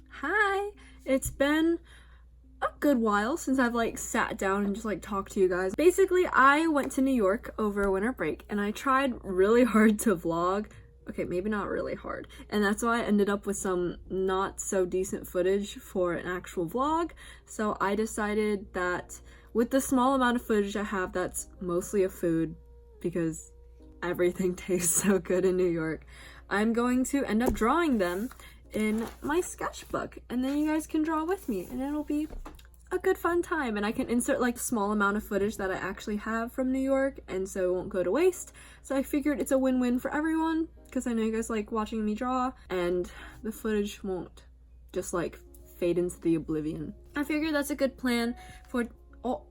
Hi! It's been a good while since I've sat down and just talked to you guys. Basically, I went to New York over winter break and I tried really hard to vlog. Okay, maybe not really hard. And that's why I ended up with some not so decent footage for an actual vlog. So I decided that with the small amount of footage I have that's mostly of food, because everything tastes so good in New York, I'm going to end up drawing them in my sketchbook, and then you guys can draw with me and it'll be a good fun time, and I can insert a small amount of footage that I actually have from New York, and so it won't go to waste. So I figured it's a win-win for everyone, because I know you guys like watching me draw and the footage won't just fade into the oblivion. I figured that's a good plan for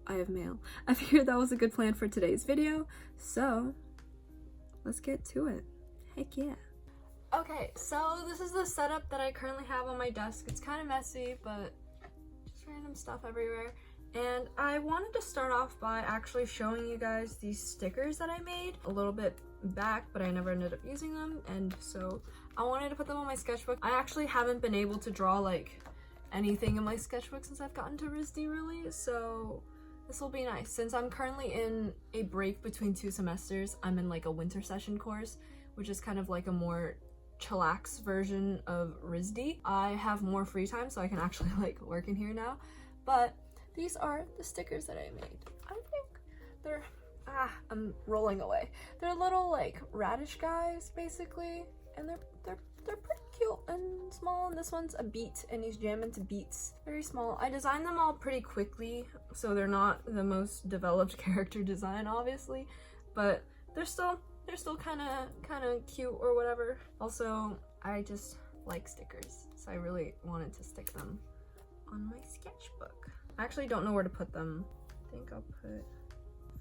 I have mail. I figured that was a good plan for today's video, so let's get to it. Heck yeah. Okay, so this is the setup that I currently have on my desk. It's kind of messy, but just random stuff everywhere. And I wanted to start off by actually showing you guys these stickers that I made a little bit back, but I never ended up using them, and so I wanted to put them on my sketchbook. I actually haven't been able to draw anything in my sketchbook since I've gotten to RISD really, so this will be nice. Since I'm currently in a break between 2 semesters, I'm in a winter session course, which is kind of a more chillax version of RISD. I have more free time, so I can actually work in here now. But these are the stickers that I made. I think they're I'm rolling away. They're little radish guys basically, and they're pretty cute and small. And this one's a beet, and he's jamming to beets. Very small. I designed them all pretty quickly, so they're not the most developed character design, obviously, but they're still kind of cute or whatever. Also, I just like stickers, so I really wanted to stick them on my sketchbook. I actually don't know where to put them. I think I'll put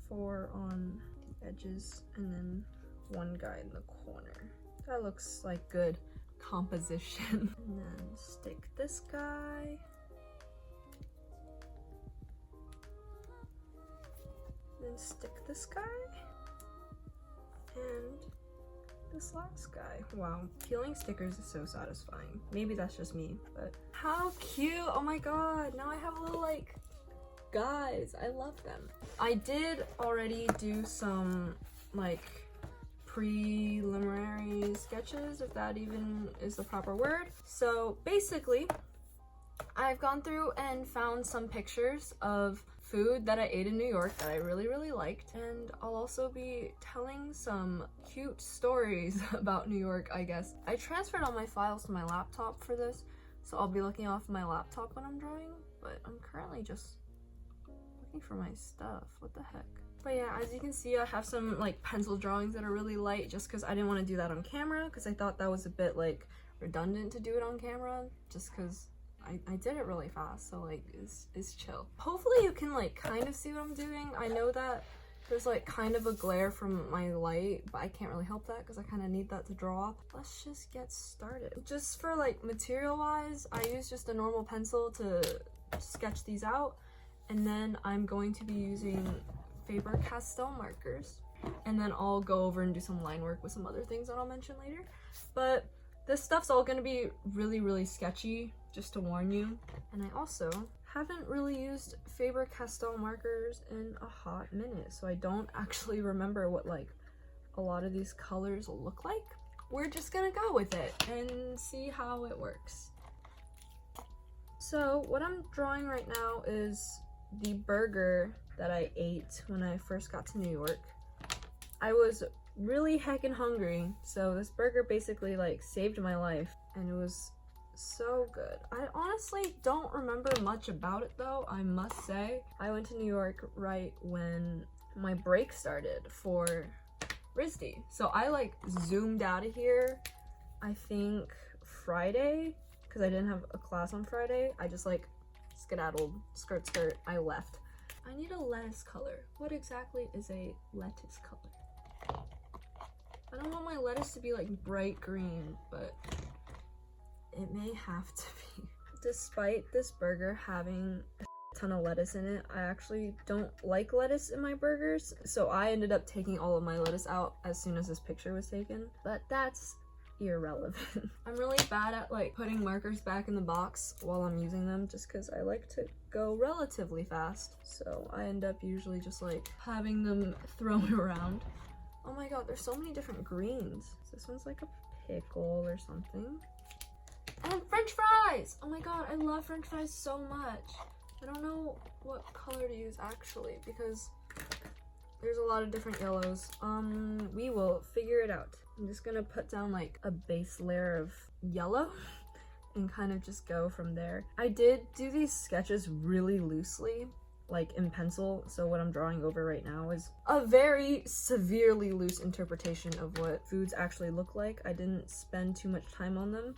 4 on the edges and then 1 guy in the corner. That looks like good composition. And then stick this guy. Then stick this guy. And this last guy. Wow, peeling stickers is so satisfying. Maybe that's just me, but how cute! Oh my god, now I have little guys. I love them. I did already do some preliminary sketches, if that even is the proper word. So basically, I've gone through and found some pictures of food that I ate in New York that I really liked, and I'll also be telling some cute stories about New York, I guess. I transferred all my files to my laptop for this, so I'll be looking off my laptop when I'm drawing, but I'm currently just looking for my stuff. What the heck? But yeah, as you can see, I have some pencil drawings that are really light, just because I didn't want to do that on camera, because I thought that was a bit redundant to do it on camera, just because I did it really fast, so it's chill. Hopefully you can kind of see what I'm doing. I know that there's kind of a glare from my light, but I can't really help that because I kind of need that to draw. Let's just get started. Just for material wise, I use just a normal pencil to sketch these out, and then I'm going to be using Faber-Castell markers, and then I'll go over and do some line work with some other things that I'll mention later. But this stuff's all gonna be really sketchy, just to warn you. And I also haven't really used Faber-Castell markers in a hot minute, so I don't actually remember what a lot of these colors will look like. We're just gonna go with it and see how it works. So what I'm drawing right now is the burger that I ate when I first got to New York. I was really heckin' hungry, so this burger basically saved my life, and it was so good. I honestly don't remember much about it though, I must say. I went to New York right when my break started for RISD, so I zoomed out of here I think Friday, because I didn't have a class on Friday. I just skedaddled, skirt, I left. I need a lettuce color. What exactly is a lettuce color? I don't want my lettuce to be bright green, but it may have to be. Despite this burger having a ton of lettuce in it, I actually don't like lettuce in my burgers, so I ended up taking all of my lettuce out as soon as this picture was taken. But that's irrelevant. I'm really bad at like putting markers back in the box while I'm using them just because I like to go relatively fast. So I end up usually just like having them thrown around. Oh my god, there's so many different greens. This one's like a pickle or something. And French fries! Oh my god, I love French fries so much. I don't know what color to use actually because there's a lot of different yellows. We will figure it out. I'm just gonna put down like a base layer of yellow and kind of just go from there. I did do these sketches really loosely, like in pencil, so what I'm drawing over right now is a very severely loose interpretation of what foods actually look like. I didn't spend too much time on them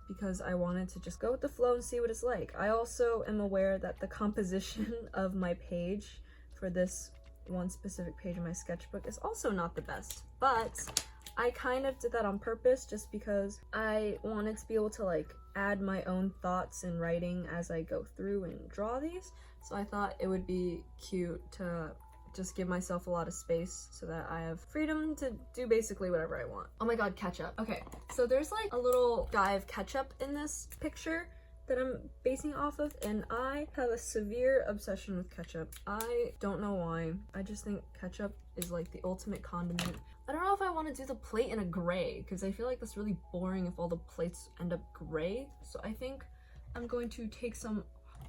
because I wanted to just go with the flow and see what it's like. I also am aware that the composition of my page for this one specific page in my sketchbook is also not the best, but I kind of did that on purpose just because I wanted to be able to like add my own thoughts and writing as I go through and draw these. So I thought it would be cute to just give myself a lot of space so that I have freedom to do basically whatever I want. Oh my god, ketchup. Okay, so there's like a little guy of ketchup in this picture that I'm basing off of, and I have a severe obsession with ketchup. I don't know why. I just think ketchup is like the ultimate condiment. I don't know if I want to do the plate in a gray because I feel like that's really boring if all the plates end up gray. So I think I'm going to take some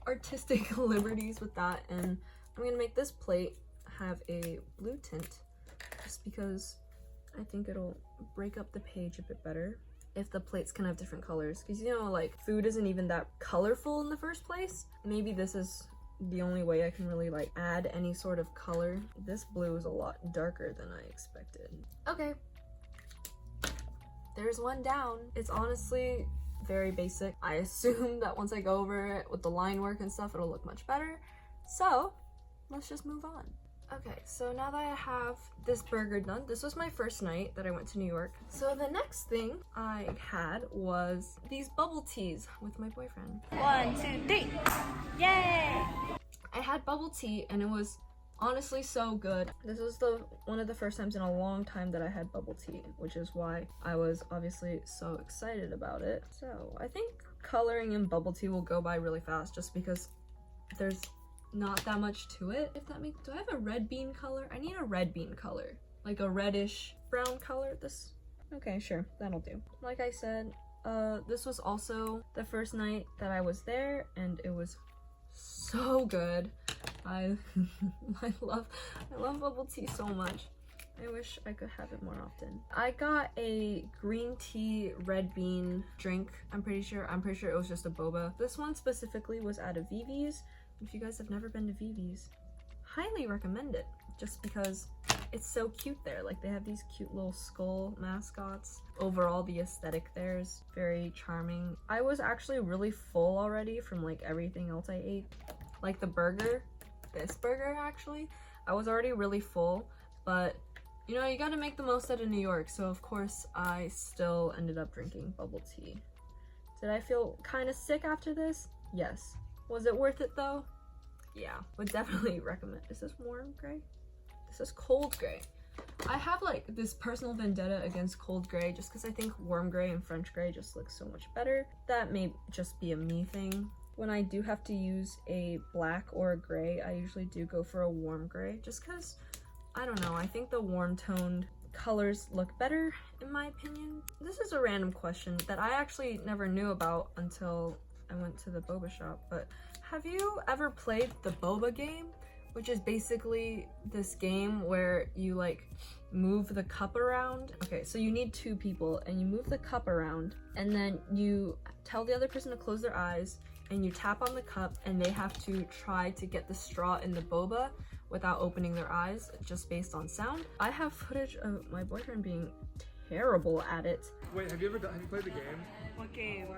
artistic liberties with that, and I'm gonna make this plate have a blue tint just because I think it'll break up the page a bit better if the plates can have different colors, because you know, like, food isn't even that colorful in the first place. Maybe this is the only way I can really like add any sort of color. This blue is a lot darker than I expected. Okay, there's one down. It's honestly very basic. I assume that once I go over it with the line work and stuff, it'll look much better. So let's just move on. Okay, so now that I have this burger done, this was my first night that I went to New York. So the next thing I had was these bubble teas with my boyfriend. 1, 2, 3. Yay! I had bubble tea and it was honestly so good. This was one of the first times in a long time that I had bubble tea, which is why I was obviously so excited about it. So I think coloring in bubble tea will go by really fast just because there's not that much to it, if that makes— do I have a red bean color? I need a red bean color, like a reddish brown color. This— okay, sure, that'll do. Like I said, this was also the first night that I was there and it was so good. I love bubble tea so much. I wish I could have it more often. I got a green tea red bean drink. I'm pretty sure it was just a boba. This one specifically was out of Vivi's. If you guys have never been to Vivi's, highly recommend it just because it's so cute there. Like, they have these cute little skull mascots. Overall, the aesthetic there is very charming. I was actually really full already from like everything else I ate. Like the burger, this burger actually, I was already really full, but you know, you gotta make the most out of New York. So of course I still ended up drinking bubble tea. Did I feel kind of sick after this? Yes. Was it worth it though? Yeah, would definitely recommend. Is this warm gray? This is cold gray. I have like this personal vendetta against cold gray just because I think warm gray and French gray just look so much better. That may just be a me thing. When I do have to use a black or a gray, I usually do go for a warm gray just because, I don't know, I think the warm toned colors look better in my opinion. This is a random question that I actually never knew about until I went to the boba shop, but have you ever played the Boba game? Which is basically this game where you like move the cup around. Okay, so you need 2 people and you move the cup around and then you tell the other person to close their eyes and you tap on the cup and they have to try to get the straw in the boba without opening their eyes, just based on sound. I have footage of my boyfriend being terrible at it. Wait, have you played the game? What game?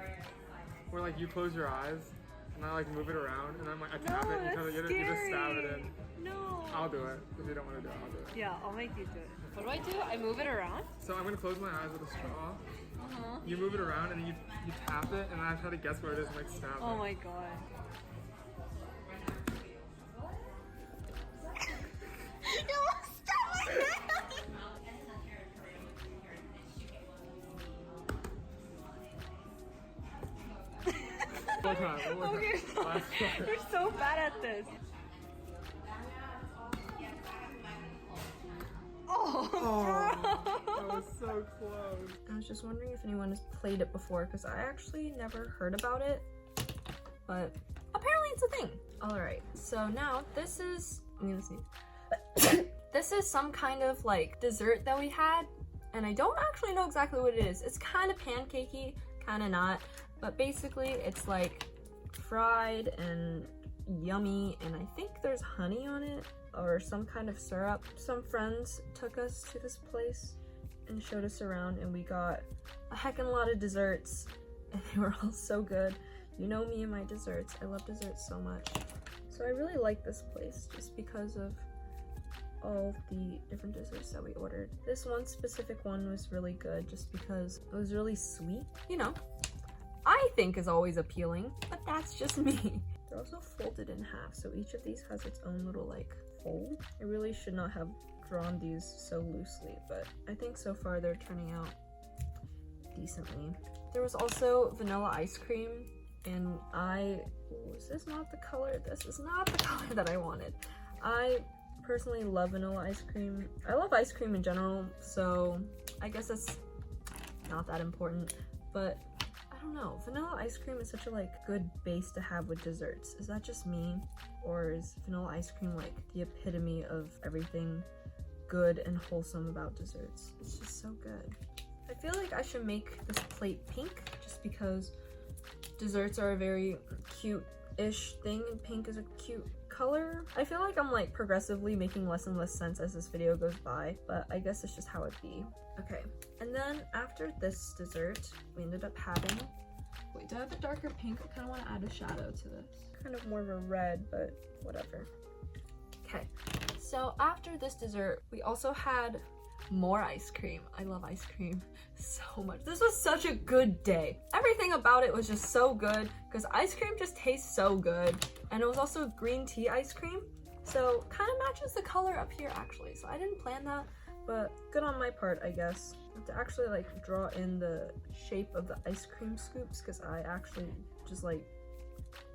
Where like you close your eyes and I like move it around and then like I tap it and you just stab it in. No. I'll do it. If you don't want to do it, I'll do it. Yeah, I'll make you do it. What do I do? I move it around? So I'm gonna close my eyes with a straw. You move it around and then you tap it and then I try to guess what it is and like stab it. Oh my god. You almost stabbed my hand! Okay, Last one. you're so bad at this. Oh, that was so close. I was just wondering if anyone has played it before because I actually never heard about it, but apparently it's a thing. All right, so now this is, I'm gonna see. This is some kind of like dessert that we had, and I don't actually know exactly what it is. It's kind of pancakey, kind of not, but basically it's like fried and yummy, and I think there's honey on it or some kind of syrup. Some friends took us to this place and showed us around, and we got a heckin' lot of desserts, and they were all so good. You know me and my desserts. I love desserts so much. So I really like this place just because of all the different desserts that we ordered. This one specific one was really good just because it was really sweet. You know, I think is always appealing, but that's just me. They're also folded in half, so each of these has its own little like fold. I really should not have drawn these so loosely, but I think so far they're turning out decently. There was also vanilla ice cream, and is this not the color? This is not the color that I wanted. I personally love vanilla ice cream. I love ice cream in general, so I guess that's not that important, but I don't know. Vanilla ice cream is such a like good base to have with desserts. Is that just me? Or is vanilla ice cream like the epitome of everything good and wholesome about desserts? It's just so good. I feel like I should make this plate pink just because desserts are a very cute-ish thing and pink is a cute color. I feel like I'm like progressively making less and less sense as this video goes by, but I guess it's just how it be. Okay, and then after this dessert, we ended up having, wait, do I have a darker pink? I kind of want to add a shadow to this. Kind of more of a red, but whatever. Okay, so after this dessert, we also had more ice cream. I love ice cream so much. This was such a good day. Everything about it was just so good because ice cream just tastes so good. And it was also green tea ice cream, so kind of matches the color up here actually. So I didn't plan that, but good on my part, I guess. I have to actually like draw in the shape of the ice cream scoops because I actually just like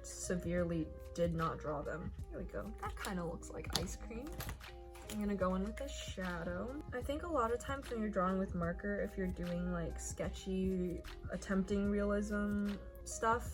severely did not draw them. Here we go. That kind of looks like ice cream. I'm gonna go in with a shadow. I think a lot of times when you're drawing with marker, if you're doing like sketchy, attempting realism stuff,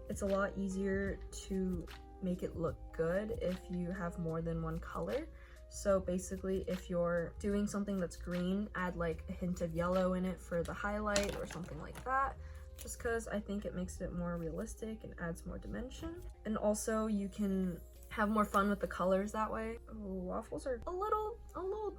it's a lot easier to make it look good if you have more than one color. So basically, if you're doing something that's green, add like a hint of yellow in it for the highlight or something like that, just because I think it makes it more realistic and adds more dimension. And also you can have more fun with the colors that way. Oh, waffles are a little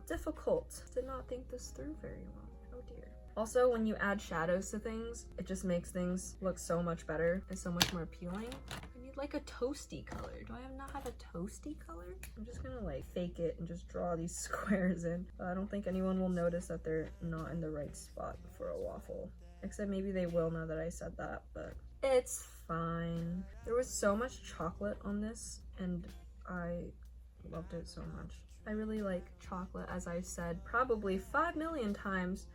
difficult. Did not think this through very well. Oh dear. Also, when you add shadows to things, it just makes things look so much better and so much more appealing. I need like a toasty color. Do I not have a toasty color? I'm just gonna like fake it and just draw these squares in. I don't think anyone will notice that they're not in the right spot for a waffle. Except maybe they will now that I said that, but it's fine. There was so much chocolate on this and I loved it so much. I really like chocolate, as I've said probably 5 million times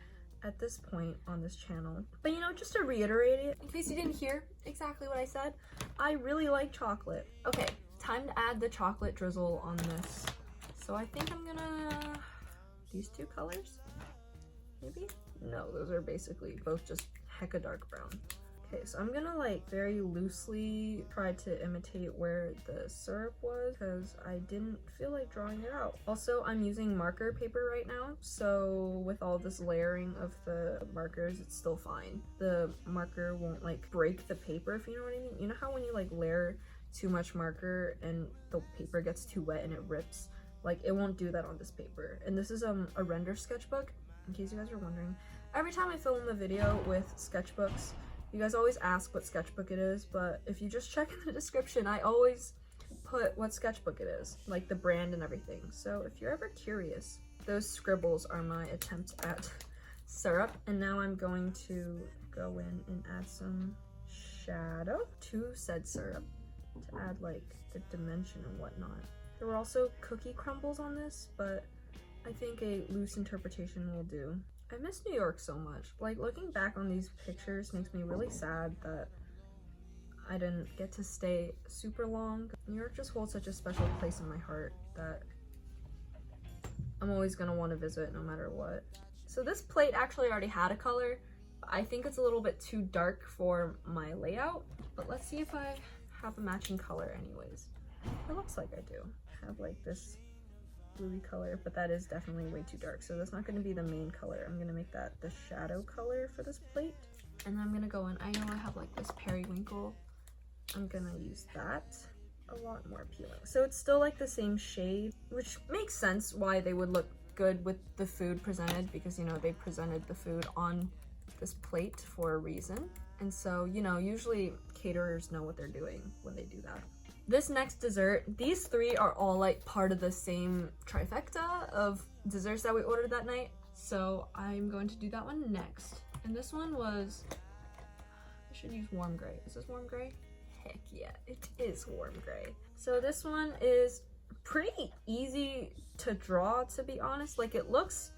at this point on this channel. But you know, just to reiterate it, in case you didn't hear exactly what I said, I really like chocolate. Okay, time to add the chocolate drizzle on this. So I think I'm gonna, these two colors, maybe? No, those are basically both just hecka dark brown. Okay, so I'm gonna like very loosely try to imitate where the syrup was because I didn't feel like drawing it out. Also, I'm using marker paper right now, so with all this layering of the markers, it's still fine. The marker won't like break the paper, if you know what I mean. You know how when you like layer too much marker and the paper gets too wet and it rips? Like, it won't do that on this paper. And this is a render sketchbook, in case you guys are wondering. Every time I film a video with sketchbooks, you guys always ask what sketchbook it is, but if you just check in the description, I always put what sketchbook it is, like the brand and everything. So if you're ever curious, those scribbles are my attempt at syrup. And now I'm going to go in and add some shadow to said syrup to add like the dimension and whatnot. There were also cookie crumbles on this, but I think a loose interpretation will do. I miss New York so much. Like, looking back on these pictures makes me really sad that I didn't get to stay super long. New York just holds such a special place in my heart that I'm always gonna want to visit no matter what. So this plate actually already had a color. I think it's a little bit too dark for my layout, but let's see if I have a matching color anyways. It looks like I do. I have like this bluey color, but that is definitely way too dark. So that's not going to be the main color. I'm going to make that the shadow color for this plate. And I'm going to go in, I know I have like this periwinkle. I'm going to use that. A lot more appealing. So it's still like the same shade, which makes sense why they would look good with the food presented, because, you know, they presented the food on this plate for a reason. And so, you know, usually caterers know what they're doing when they do that. This next dessert, these three are all like part of the same trifecta of desserts that we ordered that night. So I'm going to do that one next. And this one was, I should use warm gray. Is this warm gray? Heck yeah, it is warm gray. So this one is pretty easy to draw, to be honest. Like, it looks,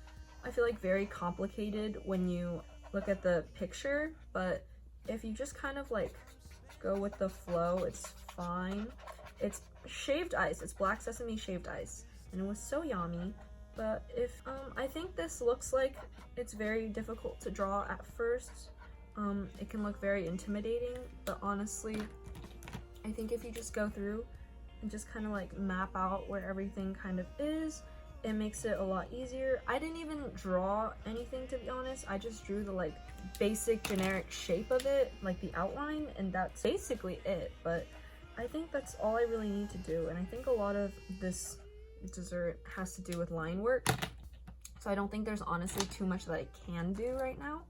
I feel like, very complicated when you look at the picture, but if you just kind of like go with the flow, it's fine. It's shaved ice. It's black sesame shaved ice, and it was so yummy. But if I think this looks like it's very difficult to draw at first. It can look very intimidating, but honestly, I think if you just go through and just kind of like map out where everything kind of is, it makes it a lot easier. I didn't even draw anything, to be honest. I just drew the like basic generic shape of it, like the outline, and that's basically it. But I think that's all I really need to do, and I think a lot of this dessert has to do with line work. So I don't think there's honestly too much that I can do right now,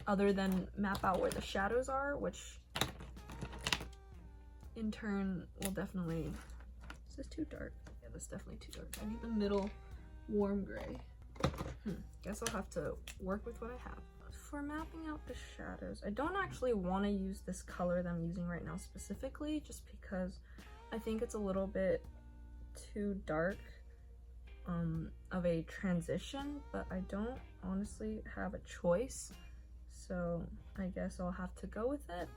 other than map out where the shadows are, which in turn will definitely... Is this too dark? Yeah, that's definitely too dark. I need the middle warm gray. Guess I'll have to work with what I have. For mapping out the shadows, I don't actually want to use this color that I'm using right now specifically, just because I think it's a little bit too dark of a transition, but I don't honestly have a choice, so I guess I'll have to go with it.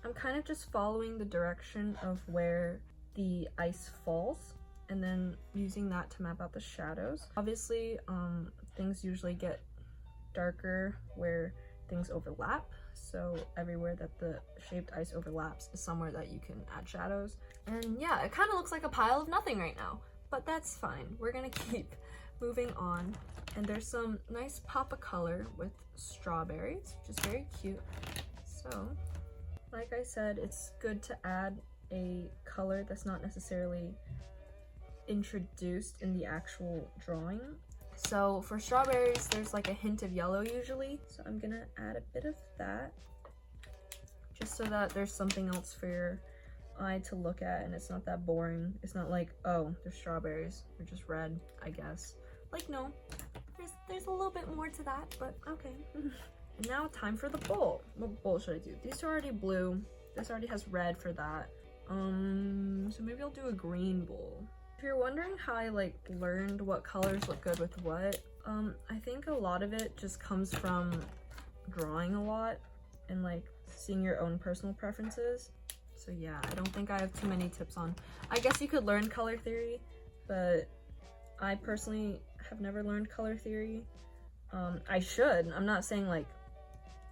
I'm kind of just following the direction of where the ice falls and then using that to map out the shadows. Obviously, things usually get darker where things overlap, so everywhere that the shaped ice overlaps is somewhere that you can add shadows. And yeah, it kind of looks like a pile of nothing right now, but that's fine. We're gonna keep moving on. And there's some nice pop of color with strawberries, which is very cute. So like I said, it's good to add a color that's not necessarily introduced in the actual drawing. So for strawberries, there's like a hint of yellow usually. So I'm gonna add a bit of that, just so that there's something else for your eye to look at and it's not that boring. It's not like, oh, there's strawberries, they're just red, I guess. Like, no, there's a little bit more to that, but okay. And now time for the bowl. What bowl should I do? These are already blue. This already has red for that. So maybe I'll do a green bowl. If you're wondering how I like learned what colors look good with what, I think a lot of it just comes from drawing a lot and like seeing your own personal preferences. So yeah, I don't think I have too many tips on. I guess you could learn color theory, but I personally have never learned color theory. I should. I'm not saying like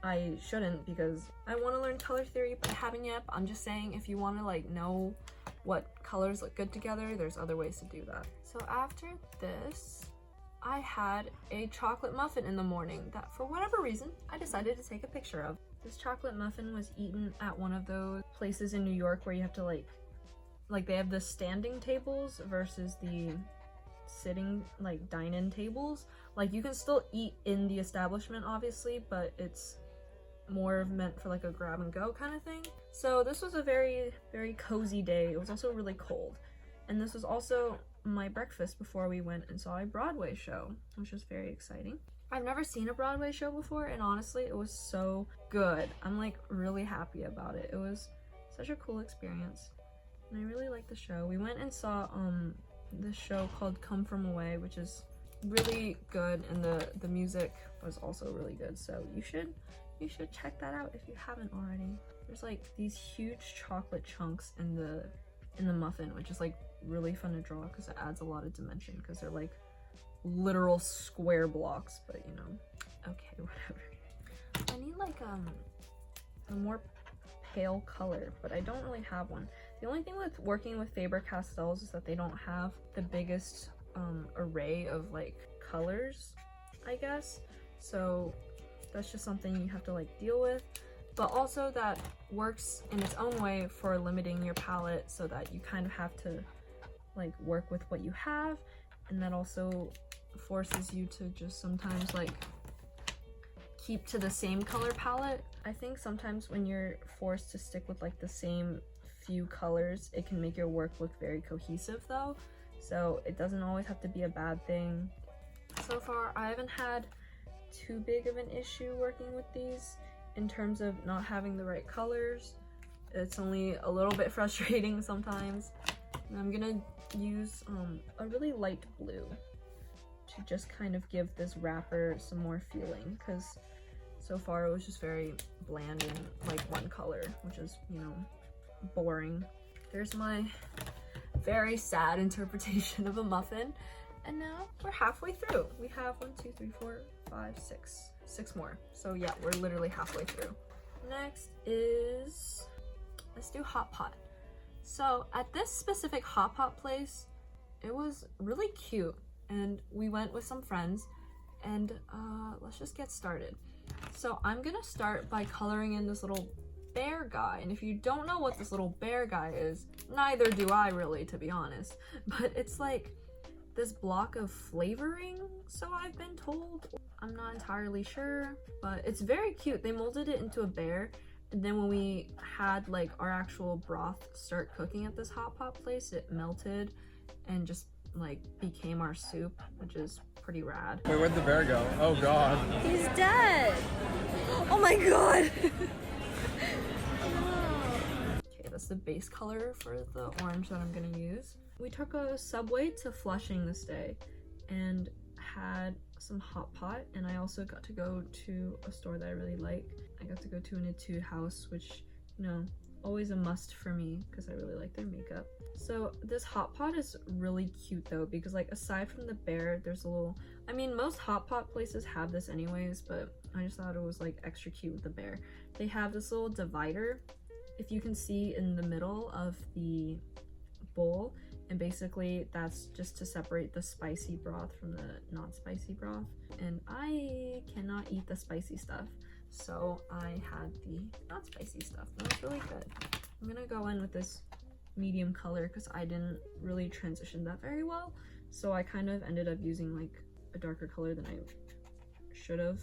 I shouldn't, because I want to learn color theory, but I haven't yet. I'm just saying if you want to like know what colors look good together, there's other ways to do that. So after this, I had a chocolate muffin in the morning that for whatever reason I decided to take a picture of. This chocolate muffin was eaten at one of those places in New York where you have to like they have the standing tables versus the sitting like dine-in tables. Like, you can still eat in the establishment obviously, but it's more meant for like a grab and go kind of thing. So this was a very, very cozy day. It was also really cold, and this was also my breakfast before we went and saw a Broadway show, which was very exciting. I've never seen a Broadway show before, and honestly it was so good. I'm like really happy about it. It was such a cool experience, and I really liked the show. We went and saw this show called Come From Away, which is really good, and the music was also really good, so you should check that out if you haven't already. there's like these huge chocolate chunks in the muffin, which is like really fun to draw because it adds a lot of dimension because they're like literal square blocks, but you know, okay, whatever. I need like a more pale color, but I don't really have one. The only thing with working with Faber-Castells is that they don't have the biggest array of like colors, I guess, so that's just something you have to like deal with. But also that works in its own way for limiting your palette so that you kind of have to like work with what you have, and that also forces you to just sometimes like keep to the same color palette. I think sometimes when you're forced to stick with like the same few colors, it can make your work look very cohesive though, so it doesn't always have to be a bad thing. So far I haven't had too big of an issue working with these in terms of not having the right colors. It's only a little bit frustrating sometimes. And I'm gonna use a really light blue to just kind of give this wrapper some more feeling, because so far it was just very bland and like one color, which is, you know, boring. There's my very sad interpretation of a muffin, and now we're halfway through. We have 1, 2, 3, 4, 5, 6 more. So yeah, we're literally halfway through. Next is, let's do hot pot. So at this specific hot pot place, it was really cute, and we went with some friends, and let's just get started. So I'm gonna start by coloring in this little bear guy, and if you don't know what this little bear guy is, neither do I really, to be honest, but it's like this block of flavoring, so I've been told. I'm not entirely sure, but it's very cute. They molded it into a bear, and then when we had like our actual broth start cooking at this hot pot place, it melted and just like became our soup, which is pretty rad. Wait, where'd the bear go? Oh god. He's dead! Oh my god! Okay, that's the base color for the orange that I'm gonna use. We took a subway to Flushing this day and had some hot pot, and I also got to go to a store that I really like. I got to go to an Etude House, which, you know, always a must for me because I really like their makeup. So this hot pot is really cute though, because like aside from the bear, there's a little, I mean most hot pot places have this anyways, but I just thought it was like extra cute with the bear. They have this little divider, if you can see, in the middle of the bowl, and basically that's just to separate the spicy broth from the non-spicy broth, and I cannot eat the spicy stuff, so I had the not spicy stuff, and it was really good. I'm gonna go in with this medium color because I didn't really transition that very well, so I kind of ended up using like a darker color than I should have,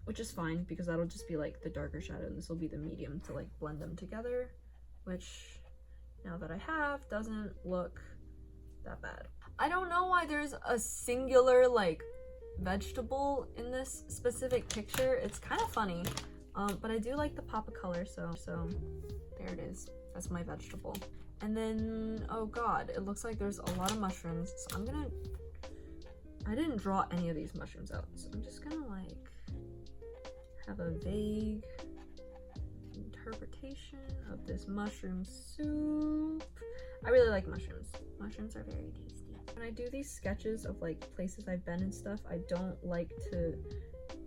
which is fine because that'll just be like the darker shadow, and this will be the medium to like blend them together, which now that I have doesn't look that bad. I don't know why there's a singular like vegetable in this specific picture. It's kind of funny, but I do like the pop of color, so there it is. That's my vegetable. And then, oh god, it looks like there's a lot of mushrooms, so I didn't draw any of these mushrooms out, so I'm just gonna like have a vague interpretation of this mushroom soup. I really like mushrooms. Mushrooms are very tasty. When I do these sketches of like places I've been and stuff, I don't like to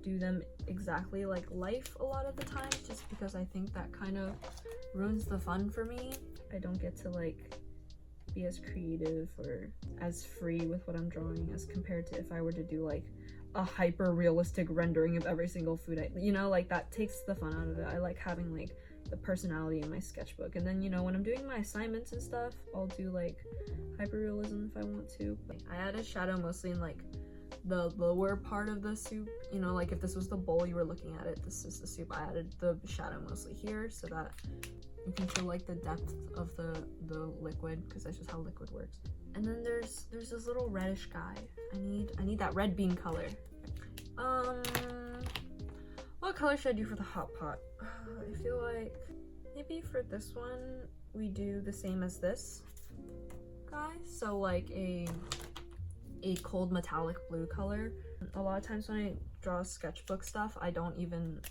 do them exactly like life a lot of the times, just because I think that kind of ruins the fun for me. I don't get to like be as creative or as free with what I'm drawing as compared to if I were to do like a hyper realistic rendering of every single food you know, like that takes the fun out of it. I like having like the personality in my sketchbook, and then, you know, when I'm doing my assignments and stuff, I'll do like hyper realism if I want to. I added shadow mostly in like the lower part of the soup, you know, like if this was the bowl you were looking at it, this is the soup. I added the shadow mostly here so that you can feel like the depth of the liquid, because that's just how liquid works. And then there's this little reddish guy. I need that red bean color. What color should I do for the hot pot? I feel like maybe for this one we do the same as this guy, so like a cold metallic blue color. A lot of times when I draw sketchbook stuff, I don't even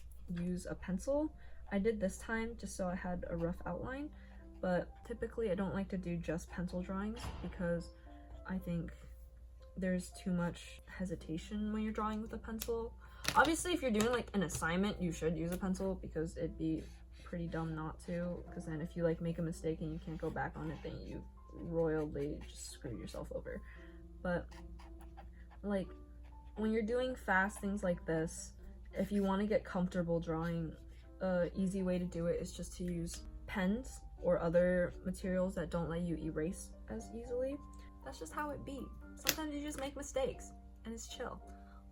use a pencil. I did this time just so I had a rough outline, but typically I don't like to do just pencil drawings because I think there's too much hesitation when you're drawing with a pencil. Obviously, if you're doing like an assignment, you should use a pencil because it'd be pretty dumb not to, because then if you like make a mistake and you can't go back on it, then you royally just screwed yourself over. But like when you're doing fast things like this, if you want to get comfortable drawing, a easy way to do it is just to use pens or other materials that don't let you erase as easily. That's just how it be. Sometimes you just make mistakes and it's chill.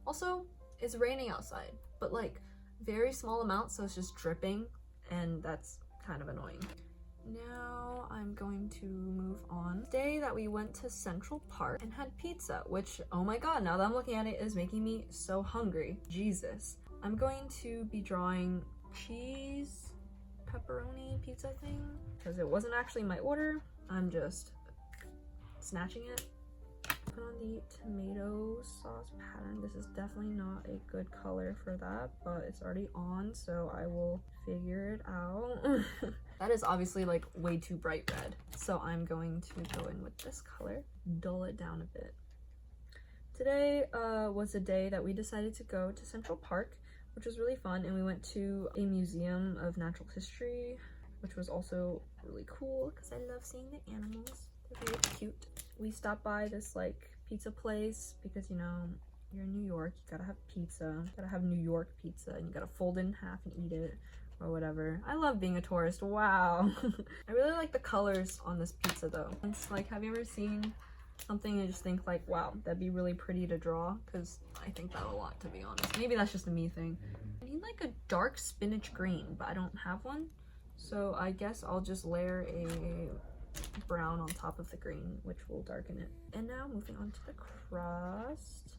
Also, it's raining outside, but like very small amounts, so it's just dripping, and that's kind of annoying. Now I'm going to move on. The day that we went to Central Park and had pizza, which, oh my god, now that I'm looking at it, is making me so hungry. Jesus. I'm going to be drawing cheese pepperoni pizza thing because it wasn't actually my order. I'm just snatching it. Put on the tomato sauce pattern. This is definitely not a good color for that, but it's already on, so I will figure it out. That is obviously like way too bright red, so I'm going to go in with this color, dull it down a bit. Today was a day that we decided to go to Central Park, which was really fun, and we went to a museum of natural history, which was also really cool because I love seeing the animals. They're very cute. We stopped by this like pizza place because, you know, you're in New York, you gotta have pizza, you gotta have New York pizza, and you gotta fold it in half and eat it or whatever. I love being a tourist. Wow. I really like the colors on this pizza though. It's like, have you ever seen something and just think like, wow, that'd be really pretty to draw? Because I think that a lot, to be honest. Maybe that's just a me thing. I need like a dark spinach green, but I don't have one, so I guess I'll just layer a brown on top of the green, which will darken it. And now moving on to the crust.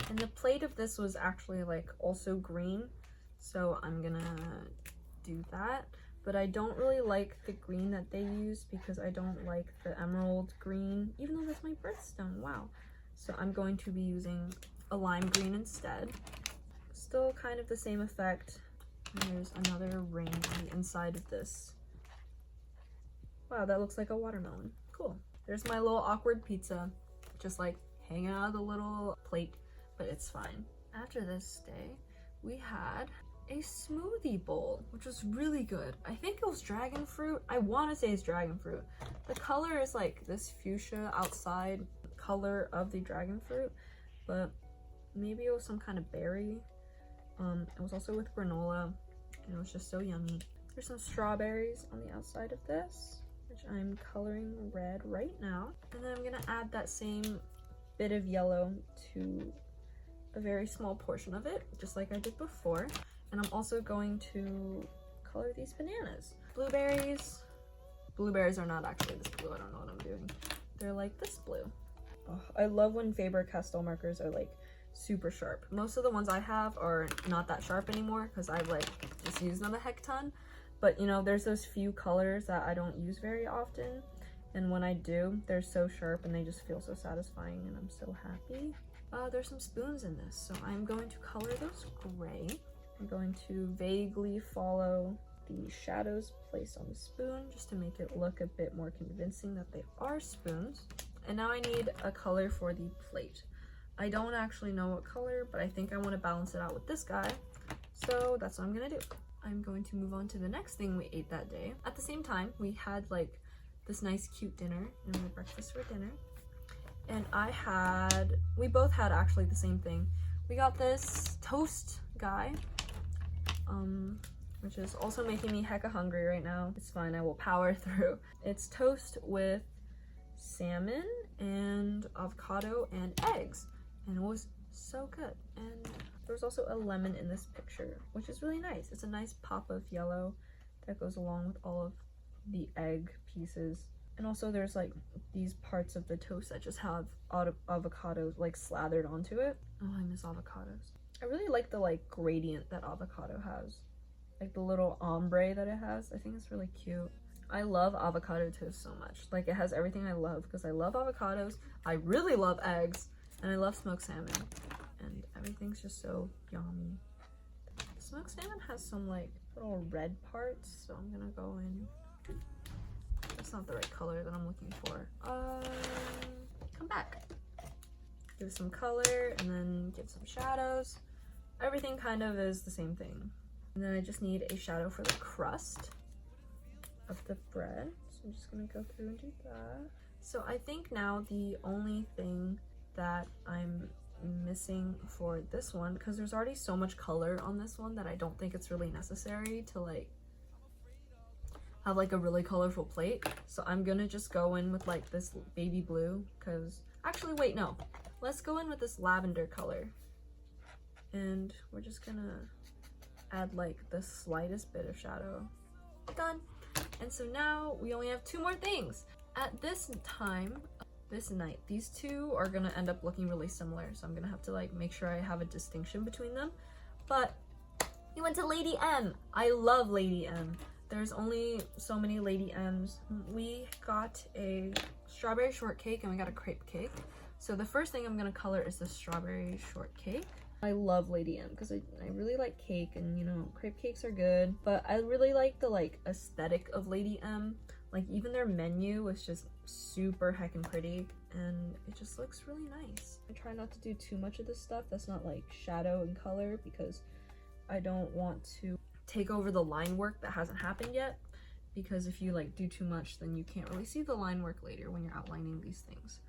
And the plate of this was actually like also green, so I'm gonna do that. But I don't really like the green that they use because I don't like the emerald green, even though that's my birthstone. Wow. So I'm going to be using a lime green instead. Still kind of the same effect. And there's another ring on the inside of this. Wow, that looks like a watermelon. Cool. There's my little awkward pizza, just like hanging out of the little plate, but it's fine. After this day, we had a smoothie bowl, which was really good. I think it was dragon fruit. I want to say it's dragon fruit. The color is like this fuchsia outside color of the dragon fruit, but maybe it was some kind of berry. It was also with granola, and it was just so yummy. There's some strawberries on the outside of this, which I'm coloring red right now. And then I'm gonna add that same bit of yellow to a very small portion of it, just like I did before. And I'm also going to color these bananas. Blueberries. Blueberries are not actually this blue, I don't know what I'm doing. They're like this blue. Oh, I love when Faber-Castell markers are like super sharp. Most of the ones I have are not that sharp anymore because I've like just used them a heck ton. But you know, there's those few colors that I don't use very often, and when I do, they're so sharp and they just feel so satisfying, and I'm so happy. There's some spoons in this, so I'm going to color those gray. I'm going to vaguely follow the shadows placed on the spoon just to make it look a bit more convincing that they are spoons. And now I need a color for the plate. I don't actually know what color, but I think I want to balance it out with this guy, so that's what I'm gonna do. I'm going to move on to the next thing we ate that day. At the same time, we had like this nice cute dinner, and we had breakfast for dinner. And we both had actually the same thing. We got this toast guy, which is also making me hecka hungry right now. It's fine, I will power through. It's toast with salmon and avocado and eggs, and it was so good. And there's also a lemon in this picture, which is really nice. It's a nice pop of yellow that goes along with all of the egg pieces. And also there's like these parts of the toast that just have avocados like slathered onto it. Oh, I miss avocados. I really like the like gradient that avocado has, like the little ombre that it has. I think it's really cute. I love avocado toast so much. Like, it has everything I love because I love avocados, I really love eggs, and I love smoked salmon. And everything's just so yummy. The smoked salmon has some like little red parts, so I'm gonna go in. That's not the right color that I'm looking for. Come back. Give some color and then give some shadows. Everything kind of is the same thing. And then I just need a shadow for the crust of the bread. So I'm just gonna go through and do that. So I think now the only thing that I'm missing for this one, because there's already so much color on this one that I don't think it's really necessary to like have like a really colorful plate. So I'm gonna just go in with like this baby blue, because actually wait, no, let's go in with this lavender color, and we're just gonna add like the slightest bit of shadow. Done. And so now we only have 2 more things. At this time, this night, these two are gonna end up looking really similar, so I'm gonna have to like make sure I have a distinction between them. But we went to Lady M. I love Lady M. There's only so many Lady M's. We got a strawberry shortcake and we got a crepe cake. So the first thing I'm gonna color is the strawberry shortcake. I love Lady M because I really like cake, and you know, crepe cakes are good, but I really like the like aesthetic of Lady M. Like even their menu is just super heckin' pretty and it just looks really nice. I try not to do too much of this stuff that's not like shadow and color, because I don't want to take over the line work that hasn't happened yet, because if you like do too much then you can't really see the line work later when you're outlining these things.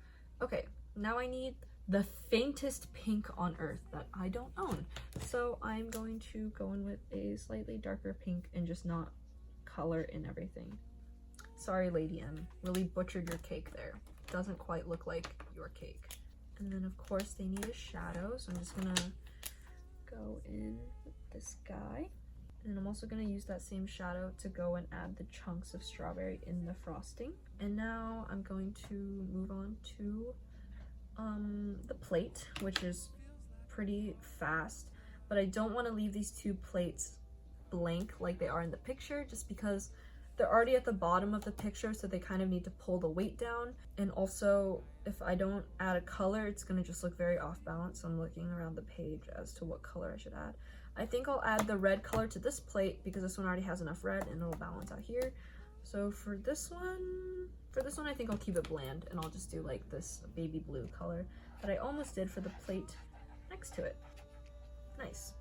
Okay, now I need the faintest pink on earth that I don't own. So I'm going to go in with a slightly darker pink and just not color in everything. Sorry, Lady M, really butchered your cake there. Doesn't quite look like your cake. And then of course they need a shadow, so I'm just gonna go in with this guy. And I'm also gonna use that same shadow to go and add the chunks of strawberry in the frosting. And now I'm going to move on to the plate, which is pretty fast, but I don't want to leave these 2 plates blank like they are in the picture, just because they're already at the bottom of the picture, so they kind of need to pull the weight down. And also, if I don't add a color, it's going to just look very off balance. So I'm looking around the page as to what color I should add. I think I'll add the red color to this plate because this one already has enough red and it'll balance out here. So for this one I think I'll keep it bland, and I'll just do like this baby blue color that I almost did for the plate next to it. Nice.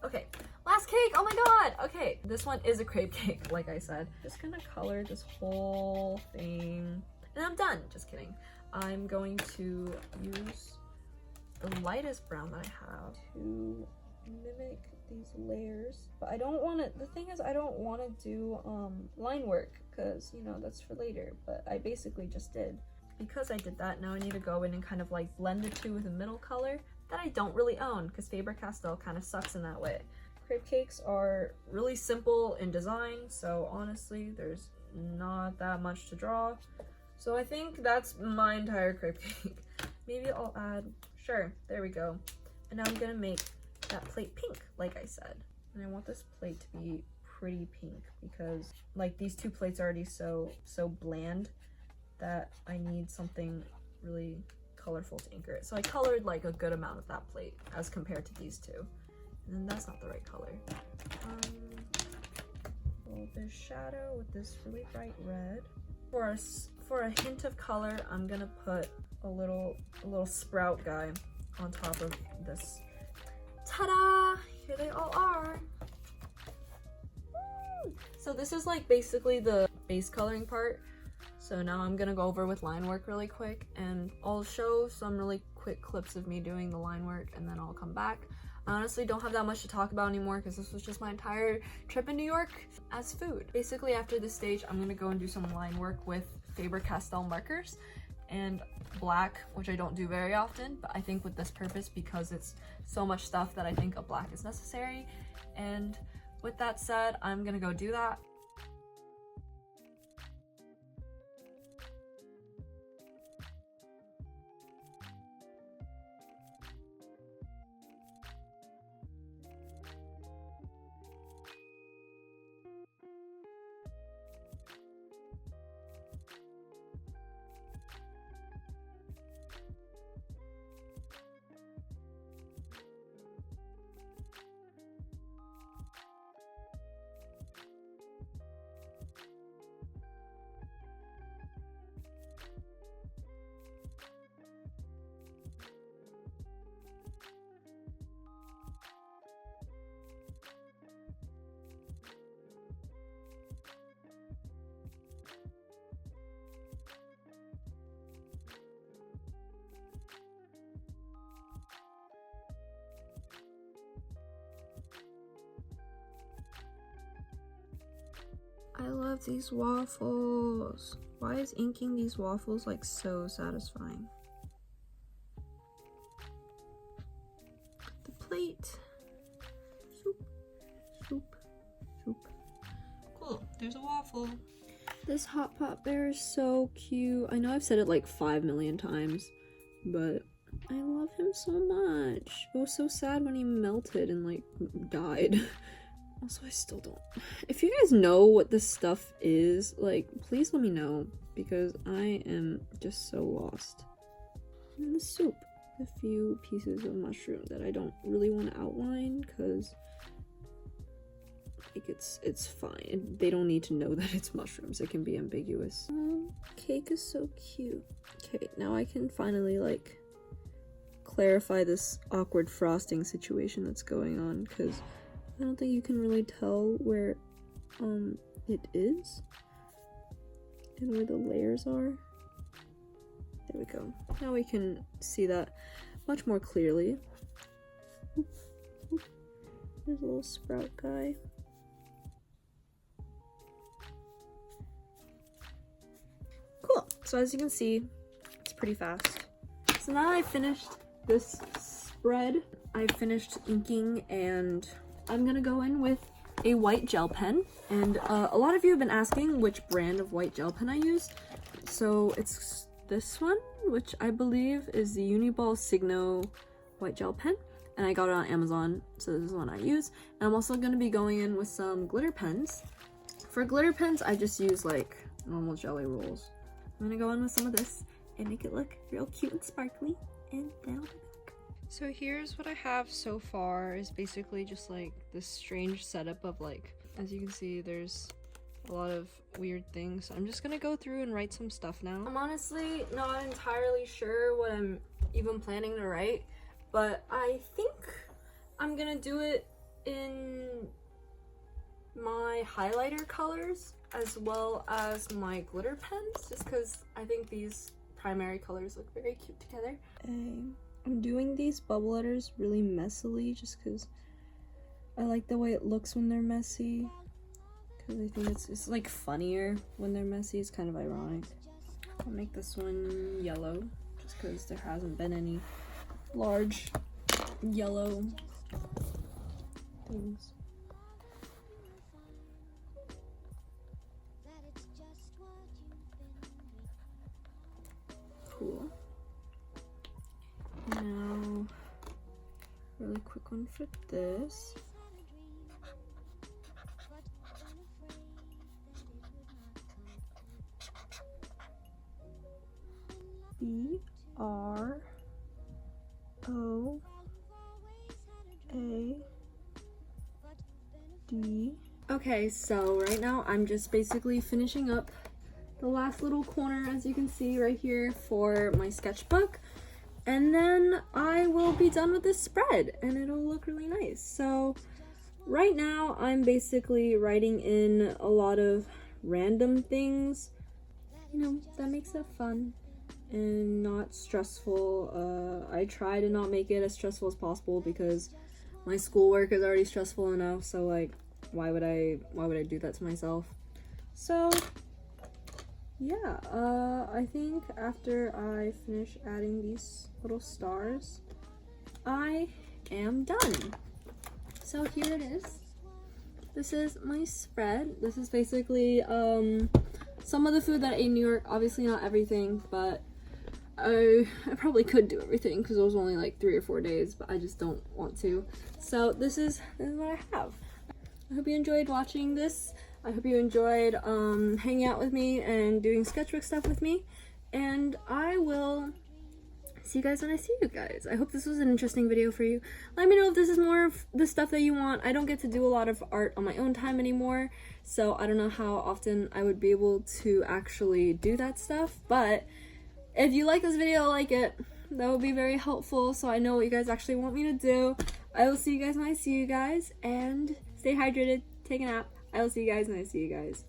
Okay, last cake, oh my god! Okay, this one is a crepe cake, like I said. Just gonna color this whole thing, and I'm done. Just kidding. I'm going to use the lightest brown that I have to mimic these layers, but I don't want to, the thing is I don't want to do line work, because you know that's for later, but I basically just did. Because I did that, now I need to go in and kind of like blend the 2 with a middle color that I don't really own, because Faber-Castell kind of sucks in that way. Crepe cakes are really simple in design, so honestly there's not that much to draw. So I think that's my entire crepe cake. Maybe I'll add, sure, there we go. And now I'm gonna make that plate pink, like I said. And I want this plate to be pretty pink, because like these 2 plates are already so bland that I need something really colorful to anchor it. So I colored like a good amount of that plate as compared to these 2. And then that's not the right color. Well, there's shadow with this really bright red. For a hint of color, I'm gonna put a little sprout guy on top of this. Ta-da! Here they all are. Woo! So this is like basically the base coloring part. So now I'm gonna go over with line work really quick, and I'll show some really quick clips of me doing the line work, and then I'll come back. I honestly don't have that much to talk about anymore because this was just my entire trip in New York as food. Basically after this stage, I'm gonna go and do some line work with Faber-Castell markers and black, which I don't do very often, but I think with this purpose, because it's so much stuff that I think a black is necessary. And with that said, I'm gonna go do that. I love these waffles. Why is inking these waffles like so satisfying? The plate. Soup, soup, soup. Cool, there's a waffle. This hot pot bear is so cute. I know I've said it like 5 million times, but I love him so much. It was so sad when he melted and like died. Also, I still don't. If you guys know what this stuff is, like, please let me know, because I am just so lost. And the soup, a few pieces of mushroom that I don't really want to outline, because like it's fine. They don't need to know that it's mushrooms. It can be ambiguous. Oh, cake is so cute. Okay, now I can finally like clarify this awkward frosting situation that's going on, because I don't think you can really tell where it is and where the layers are. There we go. Now we can see that much more clearly. Oop, oop. There's a little sprout guy. Cool. So as you can see, it's pretty fast. So now I finished this spread. I finished inking, and I'm gonna go in with a white gel pen. And a lot of you have been asking which brand of white gel pen I use. So it's this one, which I believe is the Uniball Signo white gel pen. And I got it on Amazon, so this is the one I use. And I'm also gonna be going in with some glitter pens. For glitter pens, I just use like normal jelly rolls. I'm gonna go in with some of this and make it look real cute and sparkly, and then I'll be back. So here's what I have so far, is basically just like this strange setup of like, as you can see, there's a lot of weird things. So I'm just gonna go through and write some stuff now. I'm honestly not entirely sure what I'm even planning to write, but I think I'm gonna do it in my highlighter colors as well as my glitter pens, just because I think these primary colors look very cute together. I'm doing these bubble letters really messily just because I like the way it looks when they're messy, because I think it's like funnier when they're messy. It's kind of ironic. I'll make this one yellow just because there hasn't been any large yellow things. Cool. Now, really quick one for this. B-R-O-A-D. Okay, so right now I'm just basically finishing up the last little corner, as you can see right here, for my sketchbook, and then I will be done with this spread and it'll look really nice. So right now I'm basically writing in a lot of random things, you know, that makes it fun and not stressful. I try to not make it as stressful as possible because my schoolwork is already stressful enough, so like why would I do that to myself? So yeah, I think after I finish adding these little stars, I am done. So here it is. This is my spread. This is basically some of the food that I ate in New York. Obviously not everything, but I probably could do everything because it was only like 3 or 4 days, but I just don't want to. So this is what I have. I hope you enjoyed watching this. I hope you enjoyed hanging out with me and doing sketchbook stuff with me, and I will see you guys when I see you guys. I hope this was an interesting video for you. Let me know if this is more of the stuff that you want. I don't get to do a lot of art on my own time anymore, so I don't know how often I would be able to actually do that stuff, but if you like this video, like it, that would be very helpful so I know what you guys actually want me to do. I will see you guys when I see you guys, and stay hydrated, take a nap. I will see you guys when I see you guys.